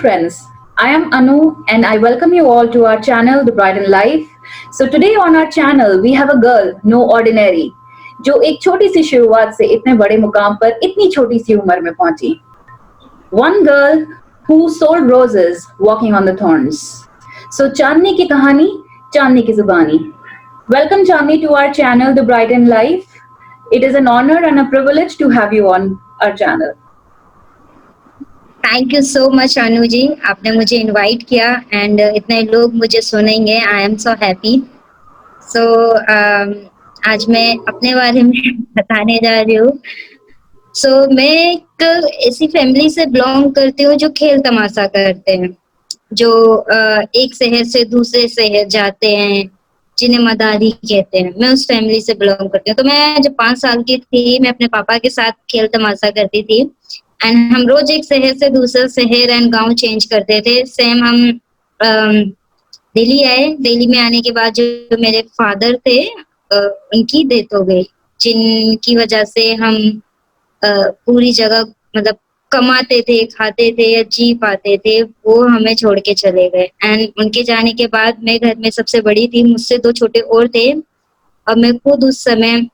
friends. I am Anu and I welcome you all to our channel, The Brighton Life. So today on our channel, we have a girl, No Ordinary, जो एक छोटी सी शुरुआत से इतने बड़े मुकाम पर इतनी छोटी सी उम्र में पहुंची. One girl who sold roses walking on the thorns. So चांदनी की कहानी, चांदनी की जुबानी. Welcome Chandni to our channel, The Brighton Life. It is an honor and a privilege to have you on our channel. Thank you so much Anu ji, आपने मुझे invite किया and इतने लोग मुझे सुनेंगे. I am so happy. सो आज मैं अपने बारे में बताने जा रही हूँ. मैं एक ऐसी फैमिली से बिलोंग करती हूँ जो खेल तमाशा करते हैं, जो एक शहर से दूसरे शहर जाते हैं, जिन्हें मदारी कहते हैं. मैं उस फैमिली से बिलोंग करती हूँ. तो मैं जब 5 साल की थी, मैं अपने पापा के साथ खेल तमाशा करती थी एंड हम रोज एक शहर से दूसरा शहर एंड गांव चेंज करते थे. सेम हम दिल्ली आए. दिल्ली में आने के बाद जो मेरे फादर थे, उनकी डेथ हो गई, जिनकी वजह से हम पूरी जगह मतलब कमाते थे, खाते थे या जी पाते थे, वो हमें छोड़ के चले गए. एंड उनके जाने के बाद मैं घर में सबसे बड़ी थी, मुझसे 2 छोटे और थे और मैं खुद उस समय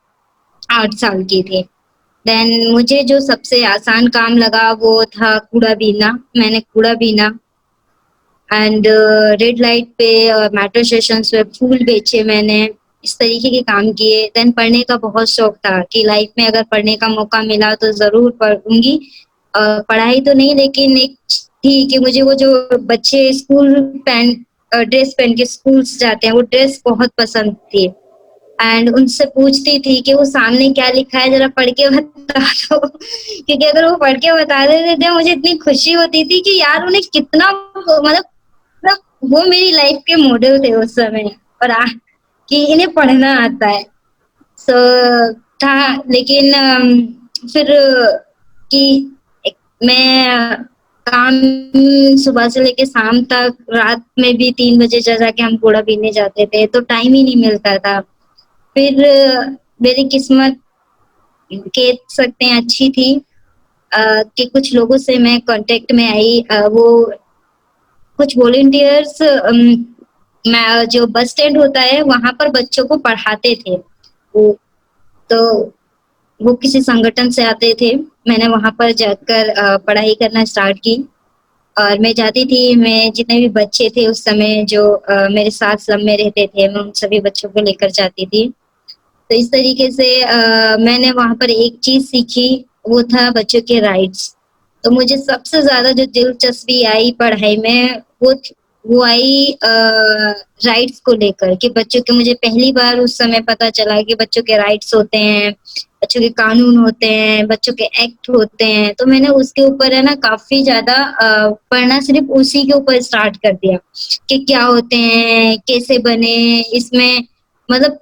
8 साल की थी. देन मुझे जो सबसे आसान काम लगा वो था कूड़ा बीनना. मैंने कूड़ा बीना एंड रेड लाइट पे मेट्रो स्टेशन पे फूल बेचे मैंने. इस तरीके के काम किए. देन पढ़ने का बहुत शौक था कि लाइफ में अगर पढ़ने का मौका मिला तो जरूर पढ़ूंगी. पढ़ाई तो नहीं, लेकिन एक थी कि मुझे वो जो बच्चे स्कूल ड्रेस पहन के स्कूल जाते हैं, वो ड्रेस बहुत पसंद थी एंड उनसे पूछती थी कि वो सामने क्या लिखा है, जरा पढ़ के बता दो. क्योंकि अगर वो पढ़ के बता देते थे, मुझे इतनी खुशी होती थी कि यार उन्हें कितना मतलब वो मेरी लाइफ के मॉडल थे उस समय, और कि इन्हें पढ़ना आता है. था. लेकिन फिर कि मैं काम सुबह से लेके शाम तक, रात में भी 3 बजे जाके हम कूड़ा बीनने जाते थे, तो टाइम ही नहीं मिलता था. फिर मेरी किस्मत कह सकते हैं अच्छी थी कि कुछ लोगों से मैं कांटेक्ट में आई. वो कुछ वॉलंटियर्स जो बस स्टैंड होता है वहां पर बच्चों को पढ़ाते थे. वो किसी संगठन से आते थे. मैंने वहां पर जाकर पढ़ाई करना स्टार्ट की और मैं जाती थी. मैं जितने भी बच्चे थे उस समय जो मेरे साथ स्लम में रहते थे, मैं उन सभी बच्चों को लेकर जाती थी. तो इस तरीके से मैंने वहां पर एक चीज सीखी, वो था बच्चों के राइट्स. तो मुझे सबसे ज्यादा जो दिलचस्पी आई पढ़ाई में वो आई राइट्स को लेकर, कि बच्चों के, मुझे पहली बार उस समय पता चला कि बच्चों के राइट्स होते हैं, बच्चों के कानून होते हैं, बच्चों के एक्ट होते हैं. तो मैंने उसके ऊपर है ना काफी ज्यादा पढ़ना सिर्फ उसी के ऊपर स्टार्ट कर दिया कि क्या होते हैं, कैसे बने इसमें. मतलब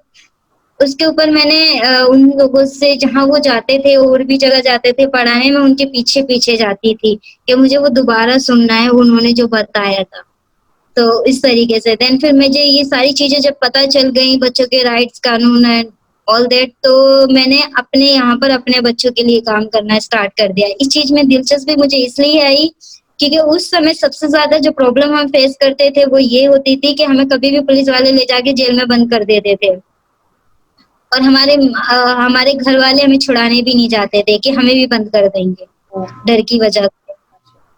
उसके ऊपर मैंने उन लोगों से, जहाँ वो जाते थे और भी जगह जाते थे पढ़ाने, में उनके पीछे पीछे जाती थी कि मुझे वो दोबारा सुनना है उन्होंने जो बताया था. तो इस तरीके से देन फिर मुझे ये सारी चीजें जब पता चल गई, बच्चों के राइट्स, कानून एंड ऑल दैट, तो मैंने अपने यहाँ पर अपने बच्चों के लिए काम करना स्टार्ट कर दिया. इस चीज में दिलचस्पी मुझे इसलिए आई क्योंकि उस समय सबसे ज्यादा जो प्रॉब्लम हम फेस करते थे वो ये होती थी कि हमें कभी भी पुलिस वाले ले जाके जेल में बंद कर देते थे और हमारे घर वाले हमें छुड़ाने भी नहीं जाते थे कि हमें भी बंद कर देंगे डर की वजह से.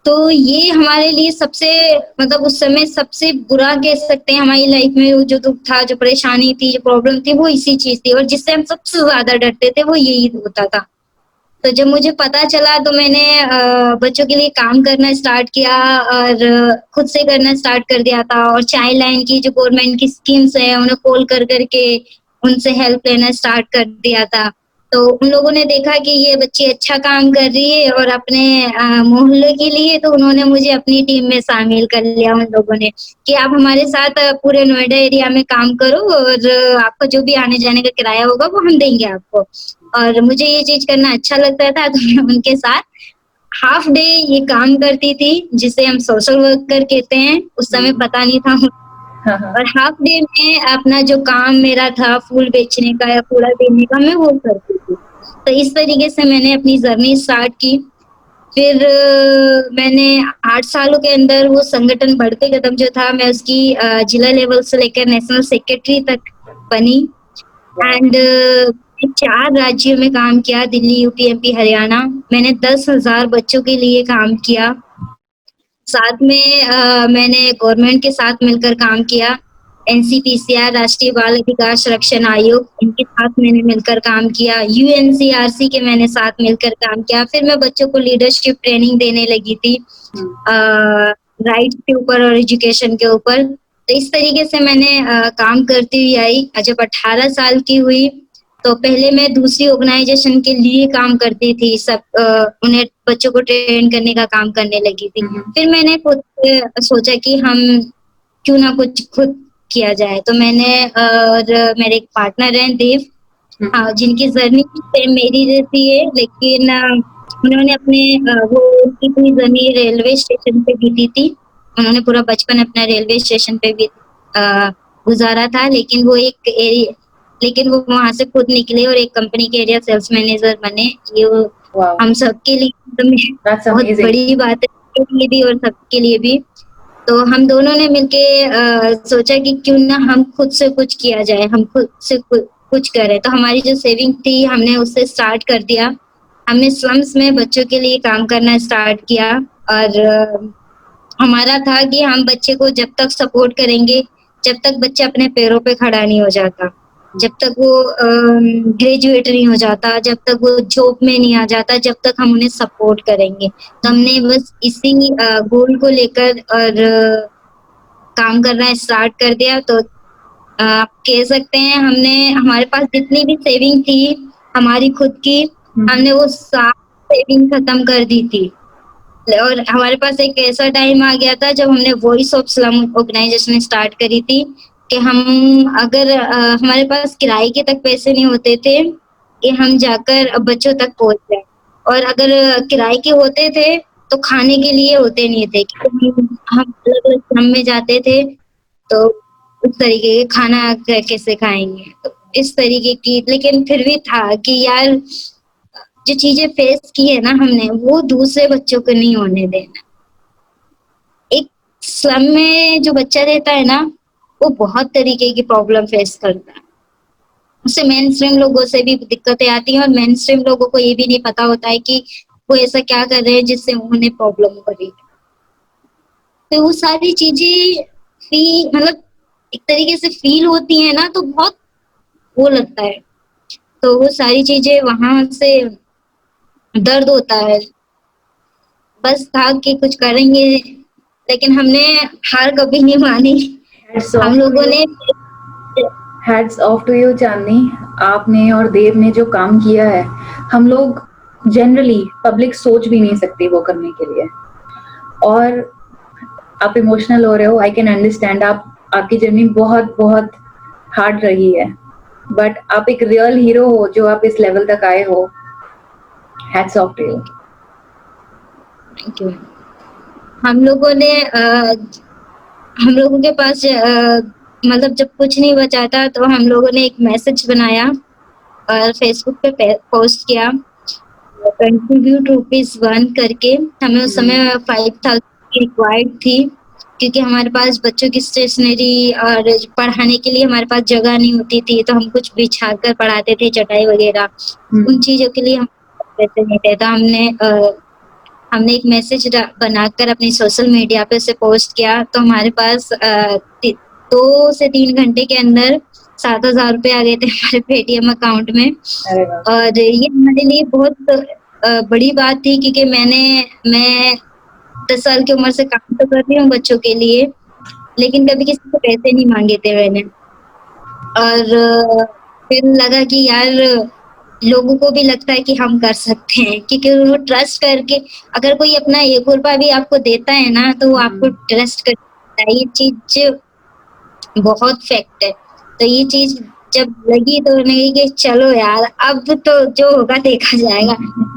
तो ये हमारे लिए सबसे, मतलब उस समय सबसे बुरा कह सकते हैं हमारी लाइफ में जो दुख था, जो परेशानी थी, जो प्रॉब्लम थी, वो इसी चीज थी. और जिससे हम सबसे ज्यादा डरते थे वो यही होता था. तो जब मुझे पता चला तो मैंने बच्चों के लिए काम करना स्टार्ट किया और खुद से करना स्टार्ट कर दिया था. और चाइल्ड लाइन की जो गवर्नमेंट की स्कीम्स है उन्हें कॉल कर करके उनसे हेल्प लेना स्टार्ट कर दिया था. तो उन लोगों ने देखा कि ये बच्ची अच्छा काम कर रही है और अपने मोहल्ले के लिए, तो उन्होंने मुझे अपनी टीम में शामिल कर लिया. उन लोगों ने कि आप हमारे साथ पूरे नोएडा एरिया में काम करो और आपका जो भी आने जाने का किराया होगा वो हम देंगे आपको. और मुझे ये चीज करना अच्छा लगता था, तो मैं उनके साथ हाफ डे ये काम करती थी, जिसे हम सोशल वर्कर कहते हैं. उस समय पता नहीं था. और हाफ डे में अपना जो काम मेरा था फूल बेचने का या कूड़ा देने का, मैं वो करती थी. तो इस तरीके से मैंने अपनी जर्नी स्टार्ट की फिर मैंने 8 सालों के अंदर वो संगठन बढ़ते कदम जो था, मैं उसकी जिला लेवल से लेकर नेशनल सेक्रेटरी तक बनी। एंड 4 राज्यों में काम किया, दिल्ली, यूपी, एमपी, हरियाणा। मैंने 10,000 बच्चों के लिए काम किया। साथ में मैंने गवर्नमेंट के साथ मिलकर काम किया। एनसीपीसीआर, राष्ट्रीय बाल अधिकार संरक्षण आयोग, इनके साथ मैंने मिलकर काम किया। यूएनसीआरसी के मैंने साथ मिलकर काम किया। फिर मैं बच्चों को लीडरशिप ट्रेनिंग देने लगी थी राइट्स के ऊपर और एजुकेशन के ऊपर। तो इस तरीके से मैंने काम करती हुई आई। जब 18 साल की हुई तो पहले मैं दूसरी ऑर्गेनाइजेशन के लिए काम करती थी, उन्हें बच्चों को ट्रेन करने का काम करने लगी थी। फिर मैंने खुद सोचा कि हम क्यों ना कुछ खुद किया जाए। तो मैंने और मेरे एक पार्टनर हैं देव, जिनकी जर्नी सेम मेरी जैसी है, लेकिन उन्होंने अपने वो उनकी पूरी जर्नी रेलवे स्टेशन पे बीती थी। उन्होंने पूरा बचपन अपना रेलवे स्टेशन पे भी गुजारा था, लेकिन वो वहां से खुद निकले और एक कंपनी के एरिया सेल्स मैनेजर बने। ये हम सबके लिए बहुत बड़ी बात है, मेरे लिए भी और सबके लिए भी। तो हम दोनों ने मिलके सोचा कि क्यों ना हम खुद से कुछ किया जाए, हम खुद से कुछ करें। तो हमारी जो सेविंग थी हमने उससे स्टार्ट कर दिया। हमने स्लम्स में बच्चों के लिए काम करना स्टार्ट किया और हमारा था कि हम बच्चे को जब तक सपोर्ट करेंगे, जब तक बच्चा अपने पैरों पे खड़ा नहीं हो जाता, जब तक वो ग्रेजुएट नहीं हो जाता, जब तक वो जॉब में नहीं आ जाता, जब तक हम उन्हें सपोर्ट करेंगे। तो हमने बस इसी गोल को लेकर और काम करना स्टार्ट कर दिया। तो आप कह सकते हैं हमारे पास जितनी भी सेविंग थी हमारी खुद की, हमने वो सारी सेविंग खत्म कर दी थी। और हमारे पास एक ऐसा टाइम आ गया था जब हमने voice of slum organisation start करी थी कि हम अगर हमारे पास किराए के तक पैसे नहीं होते थे कि हम जाकर बच्चों तक पहुंच जाए, और अगर किराए के होते थे तो खाने के लिए होते नहीं थे, क्योंकि हम अलग अलग स्लम में जाते थे। तो उस तरीके के खाना कैसे खाएंगे, तो इस तरीके की। लेकिन फिर भी था कि यार जो चीजें फेस की है ना हमने, वो दूसरे बच्चों को नहीं होने देना। एक स्लम में जो बच्चा रहता है ना, वो बहुत तरीके की प्रॉब्लम फेस करता है। उससे मेन स्ट्रीम लोगों से भी दिक्कतें आती हैं, और मेन स्ट्रीम लोगों को ये भी नहीं पता होता है कि वो ऐसा क्या कर रहे हैं जिससे उन्हें प्रॉब्लम हो रही है। तो वो सारी चीजें मतलब एक तरीके से फील होती है ना, तो बहुत वो लगता है। तो वो सारी चीजें वहां से दर्द होता है। बस था कि कुछ करेंगे, लेकिन हमने हार कभी नहीं मानी। हम लोगों ने हैट्स ऑफ टू यू चांदनी, आपने और देव ने जो काम किया है, हम लोग जनरली पब्लिक सोच भी नहीं सकती वो करने के लिए। और आप इमोशनल हो रहे हो, आई कैन अंडरस्टैंड। आपकी जर्नी बहुत बहुत हार्ड रही है, बट आप एक रियल हीरो हो जो आप इस लेवल तक आए हो। Hats off to you. Thank you. हम लोगों के पास मतलब जब कुछ नहीं बचा था, तो हम लोगों ने एक मैसेज बनाया और फेसबुक पे पोस्ट किया, कंट्रीब्यूट ₹1 करके। हमें उस समय 5,000 की रिक्वायर्ड थी, क्योंकि हमारे पास बच्चों की स्टेशनरी और पढ़ाने के लिए हमारे पास जगह नहीं होती थी, तो हम कुछ बिछा कर पढ़ाते थे, चटाई वगैरह। उन चीजों के लिए हम पैसे नहीं थे। तो हमने एक मैसेज बनाकर अपनी सोशल मीडिया पे उसे पोस्ट किया। तो हमारे पास 2 से 3 घंटे के अंदर 7,000 रुपए आ गए थे हमारे पेटीएम अकाउंट में। और ये हमारे लिए बहुत बड़ी बात थी, क्योंकि मैं 10 साल की उम्र से काम तो कर रही हूँ बच्चों के लिए, लेकिन कभी किसी से पैसे नहीं मांगे थे मैंने। और फिर लगा कि यार लोगों को भी लगता है कि हम कर सकते हैं, क्योंकि वो ट्रस्ट करके अगर कोई अपना 1 रुपया भी आपको देता है ना, तो वो आपको ट्रस्ट करता है। ये चीज बहुत फैक्ट है। तो ये चीज जब लगी तो लगी कि चलो यार, अब तो जो होगा देखा जाएगा।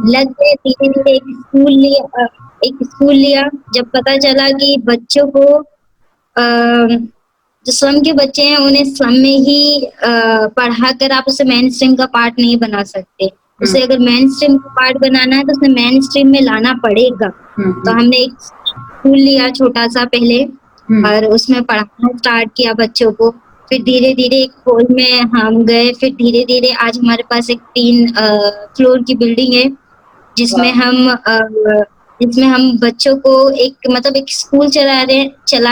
लग गए, धीरे-धीरे एक स्कूल लिया। जब पता चला कि बच्चों को जो स्लम के बच्चे हैं उन्हें स्लम में ही पढ़ाकर आप उसे मेन स्ट्रीम का पार्ट नहीं बना सकते। उसे अगर मेन स्ट्रीम का पार्ट बनाना है तो उसे मेन स्ट्रीम में लाना पड़ेगा। तो हमने एक स्कूल लिया छोटा सा पहले और उसमें पढ़ाना स्टार्ट किया बच्चों को। फिर धीरे-धीरे एक हॉल में हम गए, फिर धीरे-धीरे आज हमारे पास एक 3 फ्लोर की बिल्डिंग है, जिसमें हम बच्चों को एक मतलब एक स्कूल चला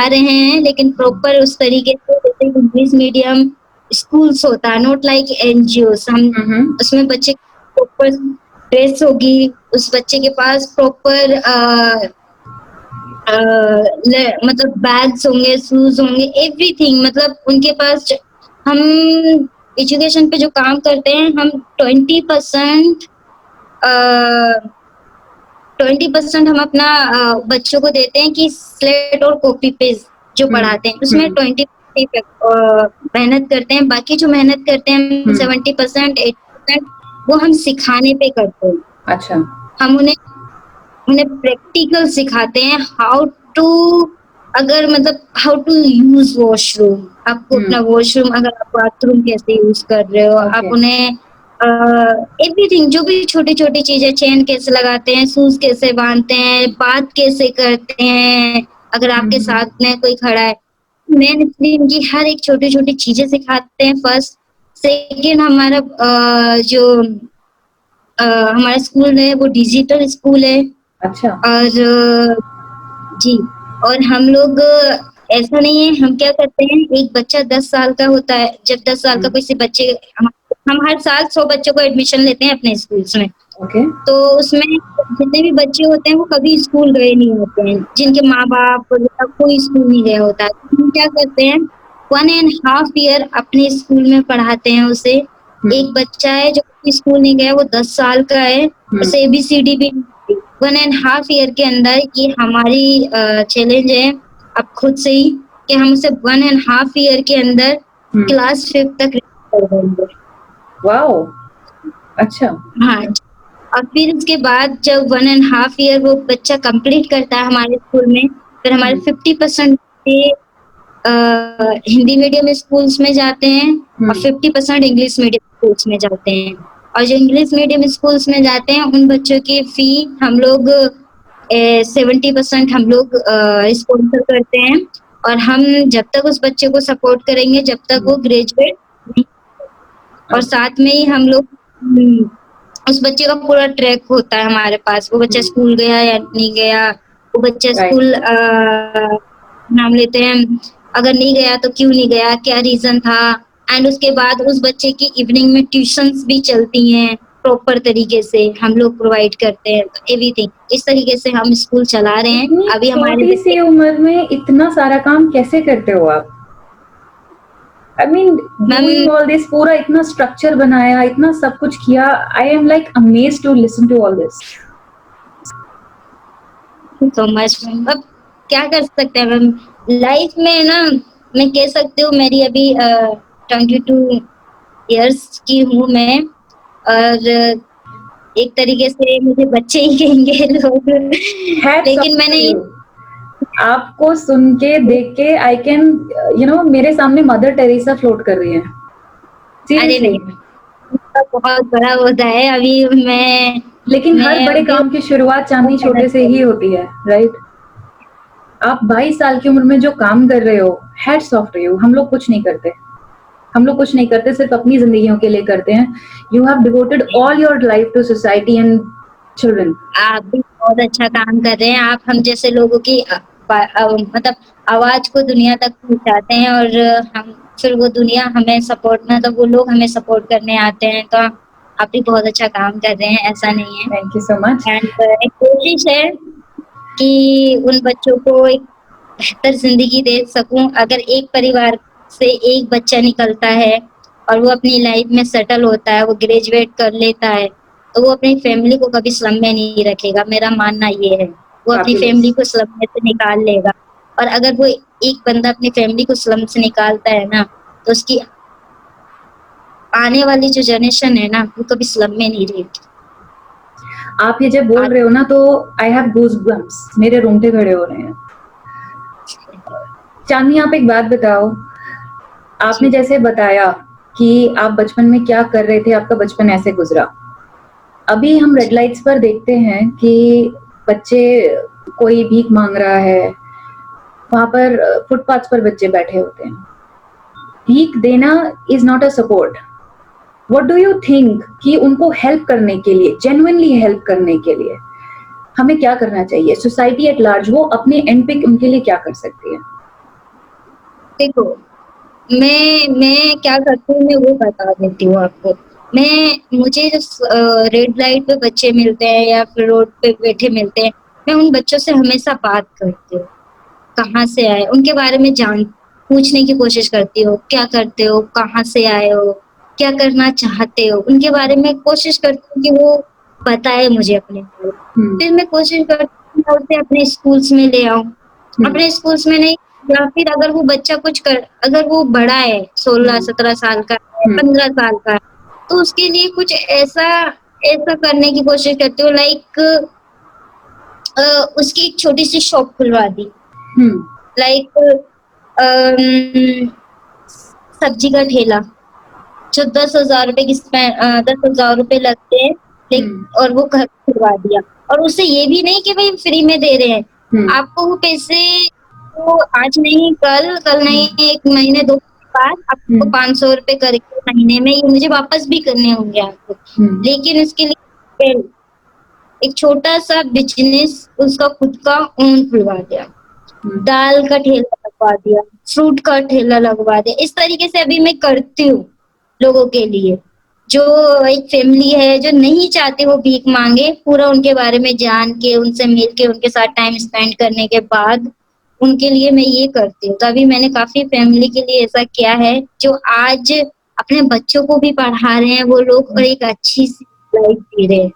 रहे हैं, लेकिन प्रॉपर उस तरीके से जैसे इंग्लिश मीडियम स्कूल्स होता है, नॉट लाइक एनजीओस। हम उसमें बच्चे प्रॉपर ड्रेस होगी, उस बच्चे के पास प्रॉपर मतलब बैग्स होंगे, शूज होंगे, एवरीथिंग। मतलब उनके पास हम एजुकेशन पे जो काम करते हैं, हम 20% 20% हम अपना बच्चों को देते हैं कि स्लेट और कॉपी पे जो पढ़ाते हैं उसमें 20% मेहनत करते हैं। बाकी जो मेहनत करते हैं 70% 80% वो हम सिखाने पे करते हैं। अच्छा। हम उन्हें प्रैक्टिकल सिखाते हैं, how to how to use washroom. आपको अपना वॉशरूम, अगर आप बाथरूम कैसे यूज कर रहे हो, आप उन्हें एवरीथिंग जो भी छोटी-छोटी चीजें, चेन कैसे लगाते हैं, शूज कैसे बांधते हैं, बात कैसे करते हैं, अगर आपके साथ में कोई खड़ा है। मेन स्ट्रीम की हर एक छोटी-छोटी चीजें सिखाते हैं फर्स्ट। सेकंड हमारा हमारा स्कूल है वो डिजिटल स्कूल है। अच्छा। और जी, और हम लोग ऐसा नहीं है, हम क्या करते हैं, एक बच्चा 10 साल का होता है, जब 10 साल का किसी बच्चे हम हर साल 100 बच्चों को एडमिशन लेते हैं अपने स्कूल्स में। तो उसमें जितने भी बच्चे होते हैं वो कभी स्कूल गए नहीं होते हैं, जिनके माँ-बाप कोई स्कूल नहीं गया होता है। तो हम क्या करते हैं, 1.5 ईयर अपने स्कूल में पढ़ाते हैं उसे। एक बच्चा है जो स्कूल नहीं गया, वो 10 साल का है, उसे ABCD भी 1.5 ईयर के अंदर ये हमारी चैलेंज है अब खुद से ही कि हम उसे 1.5 ईयर के अंदर क्लास 5th तक कर देंगे। वाओ! अच्छा। हाँ, और फिर उसके बाद जब 1.5 ईयर वो बच्चा कंप्लीट करता है हमारे स्कूल में, फिर हमारे 50% हिंदी मीडियम स्कूल्स में जाते हैं और 50% इंग्लिश मीडियम स्कूल्स में जाते हैं। और जो इंग्लिश मीडियम स्कूल्स में जाते हैं उन बच्चों की फी हम लोग 70% हम लोग स्पॉन्सर करते हैं। और हम जब तक उस बच्चे को सपोर्ट करेंगे जब तक वो ग्रेजुएट नहीं। और साथ में ही हम लोग उस बच्चे का पूरा ट्रैक होता है हमारे पास, वो बच्चा स्कूल गया या नहीं गया, वो बच्चा स्कूल नाम लेते हैं, अगर नहीं गया तो क्यों नहीं गया, क्या रीजन था। एंड उसके बाद उस बच्चे की इवनिंग में ट्यूशंस भी चलती हैं प्रॉपर तरीके से, हम लोग प्रोवाइड करते हैं एवरीथिंग। इस तरीके से हम स्कूल चला रहे हैं। इतनी अभी हमारे छोटी सी उम्र में इतना सारा काम कैसे करते हो आप? I mean, doing all this, पूरा इतना स्ट्रक्चर बनाया, इतना सब कुछ किया। I am like amazed to listen to all this. so much ma'am. अब क्या कर सकते हैं मैम, लाइफ में ना मैं कह सकती हूँ मेरी अभी 22 इयर्स की हूँ मैं, और एक तरीके से मुझे बच्चे ही कहेंगे लोग। लेकिन मैंने आपको सुन के देख के आई कैन मेरे सामने मदर टेरेसा फ्लोट कर रही है। अरे नहीं, बहुत बड़ा होता है अभी मैं। लेकिन हर बड़े काम की शुरुआत चांदनी छोटे से ही होती है, राइट? आप 22 साल की उम्र में जो काम कर रहे हो, हैट्स ऑफ टू यू। हम लोग कुछ नहीं करते, सिर्फ अपनी जिंदगियों के लिए करते हैं। You have devoted all your life to society and children. आप भी बहुत अच्छा काम कर रहे हैं। आप हम जैसे लोगों की मतलब आवाज को दुनिया तक पहुंचाते हैं, और हम फिर वो दुनिया हमें सपोर्ट, मतलब वो लोग हमें सपोर्ट करने आते हैं। तो आप भी बहुत अच्छा काम कर रहे हैं, ऐसा नहीं है। Thank you so much. And एक कोशिश है कि उन बच्चों को एक बेहतर जिंदगी दे सकूं। अगर एक परिवार से एक बच्चा निकलता है और वो अपनी लाइफ में सेटल होता है, वो ग्रेजुएट कर लेता है, तो वो अपनी फैमिली को कभी स्लम में नहीं रखेगा। मेरा मानना ये है, वो अपनी फैमिली को स्लम में से निकाल लेगा। और अगर वो एक बंदा अपनी फैमिली को स्लम से निकालता है ना, तो उसकी आने वाली जो जनरेशन है ना, वो कभी स्लम में नहीं रहेगी। आप ये जब बोल रहे हो ना, तो आई हैव गूज बम्प्स, मेरे रोंगटे खड़े हो रहे हैं। चांदनी, आप एक बात बताओ, आपने जैसे बताया कि आप बचपन में क्या कर रहे थे, आपका बचपन ऐसे गुजरा, अभी हम रेड लाइट्स पर देखते हैं कि बच्चे, कोई भीख मांग रहा है, वहां पर फुटपाथ पर बच्चे बैठे होते हैं। भीख देना is not a support. What do you think कि उनको हेल्प करने के लिए, जेन्युइनली हेल्प करने के लिए हमें क्या करना चाहिए? सोसाइटी एट लार्ज वो अपने एंड पे उनके लिए क्या कर सकती है? देखो, मैं क्या करती हूँ मैं वो बता देती हूँ आपको। मुझे जो रेड लाइट पे बच्चे मिलते हैं या फिर रोड पे बैठे मिलते हैं, मैं उन बच्चों से हमेशा बात करती हूँ। कहाँ से आए, उनके बारे में जान पूछने की कोशिश करती हूँ, क्या करते हो, कहाँ से आए हो, क्या करना चाहते हो, उनके बारे में कोशिश करती हूँ कि वो बताए मुझे अपने बारे में। फिर मैं कोशिश करती हूँ मैं उसे अपने स्कूल्स में ले आऊँ। अपने स्कूल्स में नहीं, या फिर अगर वो बच्चा अगर वो बड़ा है, 16-17 साल का है, 15 साल का है, तो उसके लिए कुछ ऐसा ऐसा करने की कोशिश करती हूँ, लाइक उसकी एक छोटी-सी शॉप खुलवा दी। लाइक सब्जी का ठेला, जो 10,000 रुपए 10,000 रुपए लगते हैं, और वो घर खुलवा दिया। और उससे ये भी नहीं कि भाई फ्री में दे रहे हैं, आपको वो पैसे वो आज नहीं कल नहीं, 1 महीने 2 महीने बाद आपको 500 रुपए करके महीने में ये मुझे वापस भी करने होंगे आपको। लेकिन उसके लिए एक छोटा-सा बिज़नेस उसका खुद का ओन खुलवा दिया। दाल का ठेला लगवा दिया, फ्रूट का ठेला लगवा दिया। इस तरीके से अभी मैं करती हूँ लोगों के लिए। जो एक फैमिली है जो नहीं चाहती वो भीख माँगे, पूरा उनके बारे में जान के, उनसे मिल के, उनके साथ टाइम स्पेंड करने के बाद उनके लिए मैं ये करती हूँ। तो अभी मैंने काफ़ी फैमिली के लिए ऐसा किया है, जो आज अपने बच्चों को भी पढ़ा रहे हैं वो लोग और एक अच्छी-सी लाइफ जी रहे हैं।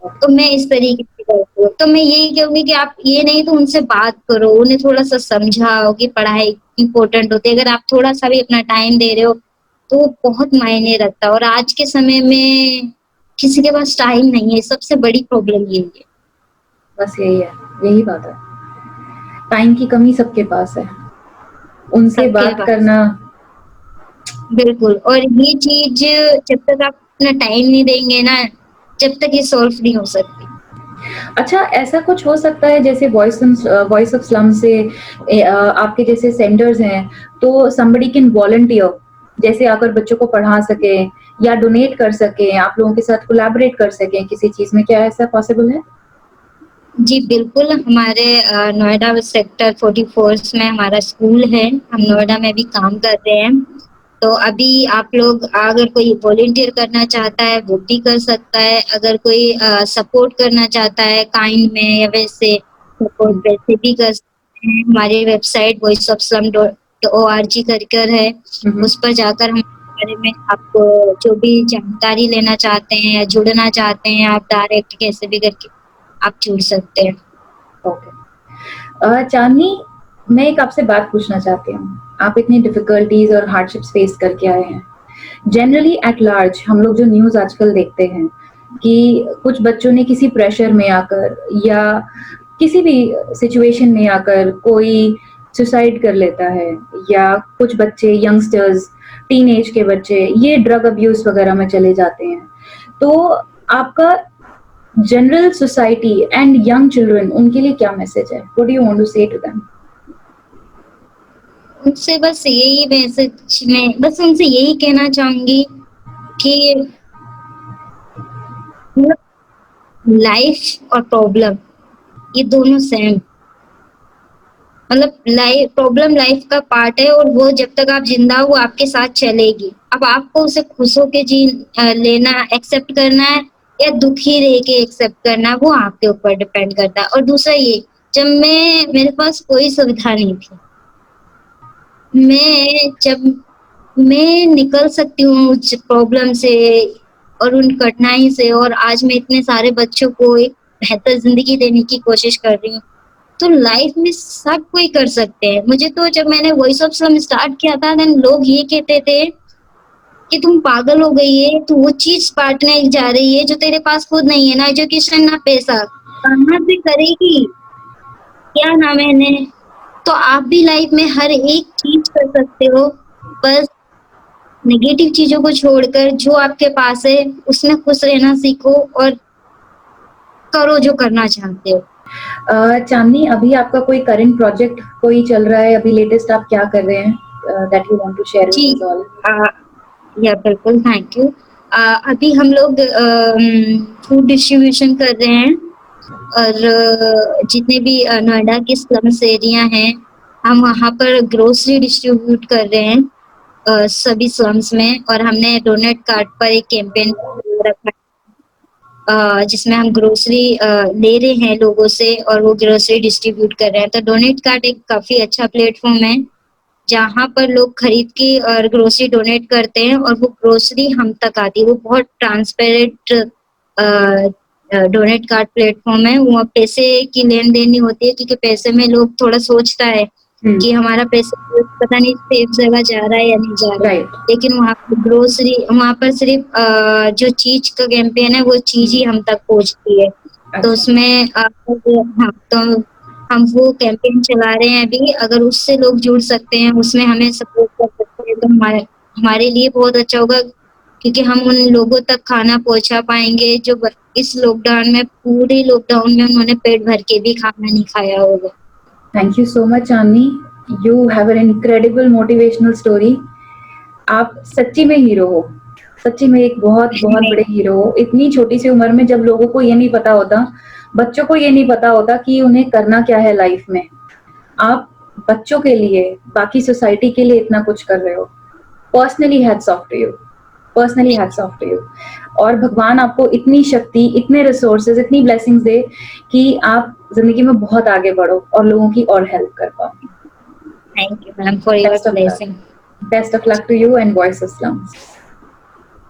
तो मैं इस तरीके से करती हूँ। तो मैं यही कहूँगी कि आप ये नहीं तो उनसे बात करो, उन्हें थोड़ा-सा समझाओ कि पढ़ाई इम्पोर्टेंट होती है। अगर आप थोड़ा-सा भी अपना टाइम दे रहे हो, तो वो बहुत मायने रखता है और आज के समय में किसी के पास टाइम नहीं है, सबसे बड़ी प्रॉब्लम यही है। बस यही है, यही बात है। टाइम की कमी सबके पास है। उनसे सबके बात पास। करना बिल्कुल, और ये चीज़ जब तक आप अपना टाइम नहीं देंगे ना, जब तक ये सॉल्व नहीं हो सकती। अच्छा, ऐसा कुछ हो सकता है जैसे वॉइस ऑफ स्लम से आपके जैसे सेंटर्स हैं, तो समबडी कैन वॉलंटियर, जैसे आकर बच्चों को पढ़ा सकें या डोनेट कर सकें, आप लोगों के साथ कोलैबोरेट कर सकें किसी चीज़ में, क्या ऐसा पॉसिबल है? जी, बिल्कुल, हमारे नोएडा सेक्टर 44 में हमारा स्कूल है, हम नोएडा में भी काम कर रहे हैं। तो अभी आप लोग अगर कोई वॉलंटियर करना चाहता है, वो भी कर सकता है। अगर कोई सपोर्ट करना चाहता है काइंड में या वैसे सपोर्ट वैसे भी कर सकते हैं। हमारी वेबसाइट voiceofslum.org करकर है, उस पर जाकर हम बारे में आपको जो भी जानकारी लेना चाहते हैं या जुड़ना चाहते हैं, आप डायरेक्ट कैसे भी करके आप जुड़ सकते हैं। ओके। चांदनी, मैं एक आपसे बात पूछना चाहती हूँ। आप इतनी डिफिकल्टीज और हार्डशिप्स फेस करके आए हैं। जनरली एट लार्ज हम लोग जो न्यूज़ आजकल देखते हैं कि कुछ बच्चों ने किसी प्रेशर में आकर या किसी भी सिचुएशन में आकर कोई सुसाइड कर लेता है, या कुछ बच्चे, यंगस्टर्स, टीनेज के बच्चे ये ड्रग अब्यूज वगैरह में चले जाते हैं। तो आपका general society and young children, उनके लिए क्या मैसेज है? What do you want to say to them? उनसे बस यही मैसेज मैं बस उनसे यही कहना चाहूँगी कि लाइफ और प्रॉब्लम ये दोनों सेम, मतलब प्रॉब्लम लाइफ का पार्ट है और वो जब तक आप जिंदा हो वो आपके साथ चलेगी। अब आपको उसे खुश होके लेना, एक्सेप्ट करना है या दुखी रह के एक्सेप्ट करना है, वो आपके ऊपर डिपेंड करता है। और दूसरा ये, जब मेरे पास कोई सुविधा नहीं थी, जब मैं निकल सकती हूँ उस प्रॉब्लम से और उन कठिनाई से, और आज मैं इतने सारे बच्चों को एक बेहतर जिंदगी देने की कोशिश कर रही हूँ, तो लाइफ में सब कोई कर सकते हैं। मुझे तो जब मैंने वॉइस ऑफ स्लम स्टार्ट किया था, देन लोग ये कहते थे कि तुम पागल हो गई है, तू वो चीज बांटने जा रही है जो तेरे पास खुद नहीं है, ना एजुकेशन ना पैसा, कहाँ से करेगी, क्या नाम है इन्हें। तो आप भी लाइफ में हर एक चीज कर सकते हो, बस नेगेटिव चीजों को छोड़कर जो आपके पास है उसमें खुश रहना सीखो और करो जो करना चाहते हो। चांदनी, अभी आपका कोई करंट प्रोजेक्ट कोई चल रहा है? अभी लेटेस्ट आप क्या कर रहे हैं that you want to share जी, विद अस ऑल? या बिल्कुल, थैंक यू। अभी हम लोग फूड डिस्ट्रीब्यूशन कर रहे हैं और जितने भी नोएडा के स्लम्स एरिया हैं, हम वहाँ पर ग्रोसरी डिस्ट्रीब्यूट कर रहे हैं सभी स्लम्स में, और हमने डोनेट कार्ड पर एक कैंपेन रखा है जिसमें हम ग्रोसरी ले रहे हैं लोगों से और वो ग्रोसरी डिस्ट्रीब्यूट कर रहे हैं। तो डोनेट कार्ड एक काफी अच्छा प्लेटफॉर्म है जहाँ पर लोग खरीद के और ग्रोसरी डोनेट करते हैं और वो ग्रोसरी हम तक आती है। वो बहुत ट्रांसपेरेंट डोनेट कार्ड प्लेटफॉर्म है। वहाँ पैसे की लेन देन नहीं होती है, क्योंकि पैसे में लोग थोड़ा सोचता है कि हमारा पैसा पता नहीं सेफ जगह जा रहा है या नहीं जा रहा है। राइट। लेकिन वहाँ पर ग्रोसरी, वहाँ पर सिर्फ जो चीज का कैंपेन है वो चीज ही हम तक पहुँचती है। तो अच्छा। उसमें हाँ, तो हम वो कैंपेन चला रहे हैं अभी। अगर उससे लोग जुड़ सकते हैं, उसमें हमें सपोर्ट कर सकते हैं, तो हमारे लिए बहुत अच्छा होगा, क्योंकि हम उन लोगों तक खाना पहुंचा पाएंगे जो इस लॉकडाउन में, पूरे लॉकडाउन में उन्होंने पेट भर के भी खाना नहीं खाया होगा। Thank you so much Chandni, you have an incredible motivational story. आप सच्ची में हीरो हो, सच्ची में एक बहुत बहुत बड़े हीरो हो। इतनी छोटी सी उम्र में जब लोगों को ये नहीं पता होता, बच्चों को ये नहीं पता होता कि उन्हें करना क्या है लाइफ में, आप बच्चों के लिए, बाकी सोसाइटी के लिए इतना कुछ कर रहे हो। Personally hats off to you, personally hats off to you. और भगवान आपको इतनी शक्ति, इतने रिसोर्सेज, इतनी ब्लेसिंग्स दे कि आप जिंदगी में बहुत आगे बढ़ो और लोगों की और हेल्प कर पाओ। Thank you ma'am for your best of luck, blessing. Best of luck to you and voice of slums.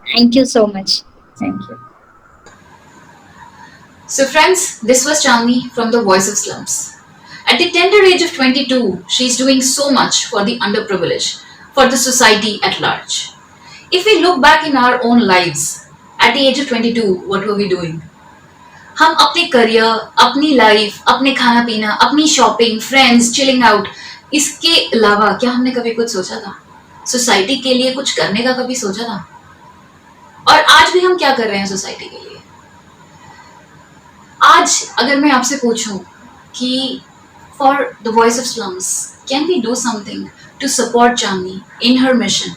Thank you so much. Thank you. So friends, this was Chandni from the Voice of Slums. At the tender age of 22, she is doing so much for the underprivileged, for the society at large. If we look back in our own lives, at the age of 22, what were we doing? हम अपने career, अपनी life, अपने खाना पीना, अपनी shopping, friends, chilling out, इसके अलावा क्या हमने कभी कुछ सोचा था? सोसाइटी के लिए कुछ करने का कभी सोचा था? और आज भी हम क्या कर रहे हैं सोसाइटी के लिए? आज अगर मैं आपसे पूछूं कि for the voice of slums, can we do something to support Chandni in her mission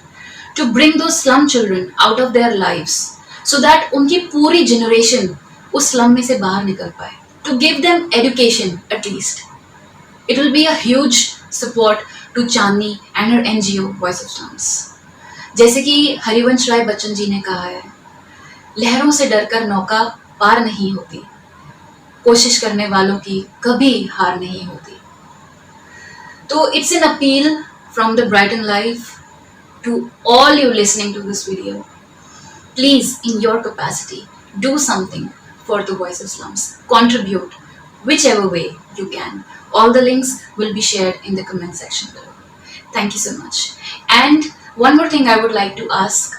to bring the slum children out of their lives, so that उनकी पूरी जनरेशन उस स्लम में से बाहर निकल पाए, to give them education at least? It will be a huge support to Chandni and her NGO voice of slums. जैसे कि हरिवंश राय बच्चन जी ने कहा है, लहरों से डरकर नौका पार नहीं होती, कोशिश करने वालों की कभी हार नहीं होती। तो it's an appeal from the brighten life to all you listening to this video, please in your capacity do something for the voice of slums, contribute whichever way you can. All the links will be shared in the comment section below. Thank you so much. And one more thing I would like to ask,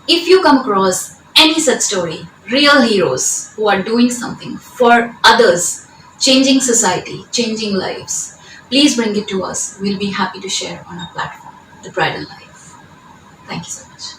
if you come across any such story, real heroes who are doing something for others, changing society, changing lives, please bring it to us. We'll be happy to share on our platform, The Bridal Life. Thank you so much.